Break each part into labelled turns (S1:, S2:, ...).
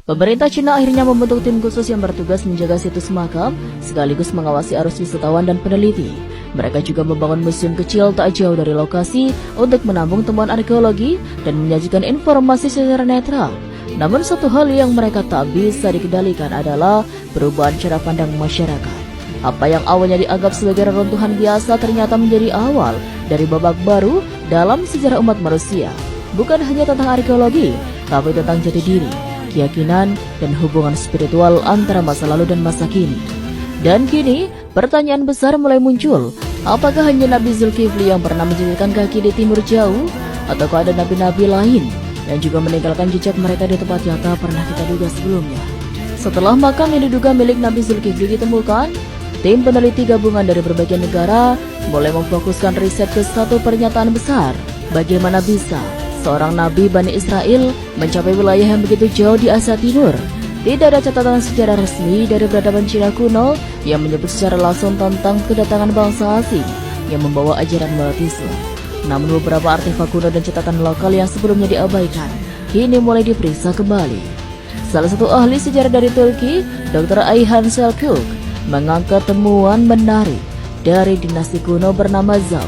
S1: Pemerintah Cina akhirnya membentuk tim khusus yang bertugas menjaga situs makam, sekaligus mengawasi arus wisatawan dan peneliti. Mereka juga membangun museum kecil tak jauh dari lokasi untuk menampung temuan arkeologi dan menyajikan informasi secara netral. Namun satu hal yang mereka tak bisa dikendalikan adalah perubahan cara pandang masyarakat. Apa yang awalnya dianggap sebagai reruntuhan biasa ternyata menjadi awal dari babak baru dalam sejarah umat manusia. Bukan hanya tentang arkeologi, tapi tentang jati diri, keyakinan, dan hubungan spiritual antara masa lalu dan masa kini. Dan kini, pertanyaan besar mulai muncul. Apakah hanya Nabi Zulkifli yang pernah menjadikan kaki di timur jauh? Ataukah ada nabi-nabi lain yang juga meninggalkan jejak mereka di tempat yang tak pernah kita duga sebelumnya? Setelah makam yang diduga milik Nabi Zulkifli ditemukan, tim peneliti gabungan dari berbagai negara mulai memfokuskan riset ke satu pernyataan besar. Bagaimana bisa seorang nabi Bani Israel mencapai wilayah yang begitu jauh di Asia Timur? Tidak ada catatan sejarah resmi dari peradaban Cina kuno yang menyebut secara langsung tentang kedatangan bangsa asing yang membawa ajaran monoteisme. Namun beberapa artefak kuno dan catatan lokal yang sebelumnya diabaikan kini mulai diperiksa kembali. Salah satu ahli sejarah dari Turki, Dr. Ayhan Selçuk, mengangkat temuan menarik dari dinasti kuno bernama Zhou.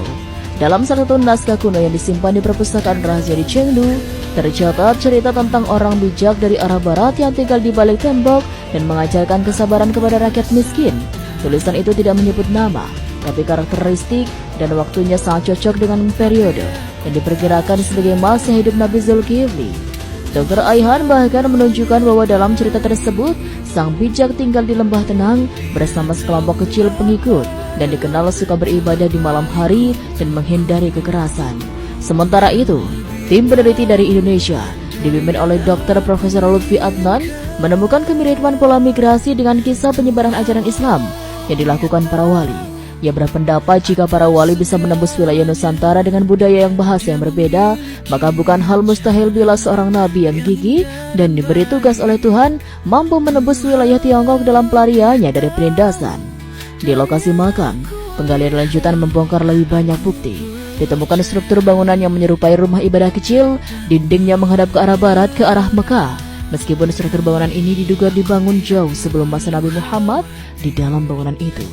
S1: Dalam salah satu naskah kuno yang disimpan di perpustakaan rahasia di Chengdu, tercatat cerita tentang orang bijak dari arah barat yang tinggal di balik tembok dan mengajarkan kesabaran kepada rakyat miskin. Tulisan itu tidak menyebut nama, tapi karakteristik dan waktunya sangat cocok dengan periode yang diperkirakan sebagai masa hidup Nabi Zulkifli. Dr. Ayhan bahkan menunjukkan bahwa dalam cerita tersebut, sang bijak tinggal di lembah tenang bersama sekelompok kecil pengikut dan dikenal suka beribadah di malam hari dan menghindari kekerasan. Sementara itu, tim peneliti dari Indonesia, dipimpin oleh Dr. Profesor Lutfi Adnan, menemukan kemiripan pola migrasi dengan kisah penyebaran ajaran Islam yang dilakukan para wali. Ia berpendapat jika para wali bisa menembus wilayah Nusantara dengan budaya yang bahasa yang berbeda, maka bukan hal mustahil bila seorang nabi yang gigih dan diberi tugas oleh Tuhan mampu menembus wilayah Tiongkok dalam pelariannya dari penindasan. Di lokasi makam, penggalian lanjutan membongkar lebih banyak bukti. Ditemukan struktur bangunan yang menyerupai rumah ibadah kecil, dindingnya menghadap ke arah barat ke arah Mekah. Meskipun struktur bangunan ini diduga dibangun jauh sebelum masa Nabi Muhammad, di dalam bangunan itu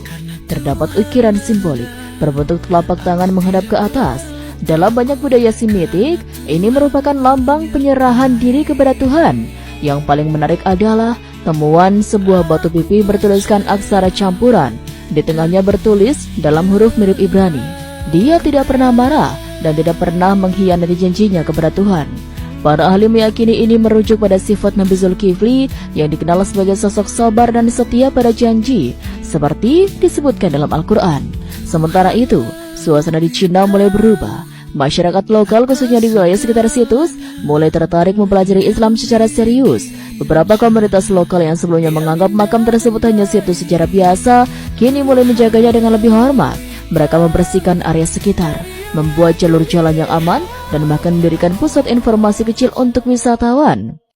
S1: terdapat ukiran simbolik berbentuk telapak tangan menghadap ke atas. Dalam banyak budaya Semitik, ini merupakan lambang penyerahan diri kepada Tuhan. Yang paling menarik adalah temuan sebuah batu pipi bertuliskan aksara campuran. Di tengahnya bertulis dalam huruf mirip Ibrani. Dia tidak pernah marah dan tidak pernah mengkhianati janjinya kepada Tuhan. Para ahli meyakini ini merujuk pada sifat Nabi Zulkifli yang dikenal sebagai sosok sabar dan setia pada janji, seperti disebutkan dalam Al-Quran. Sementara itu, suasana di Cina mulai berubah. Masyarakat lokal khususnya di wilayah sekitar situs mulai tertarik mempelajari Islam secara serius. Beberapa komunitas lokal yang sebelumnya menganggap makam tersebut hanya situs sejarah biasa, kini mulai menjaganya dengan lebih hormat. Mereka membersihkan area sekitar, membuat jalur jalan yang aman, dan bahkan mendirikan pusat informasi kecil untuk wisatawan.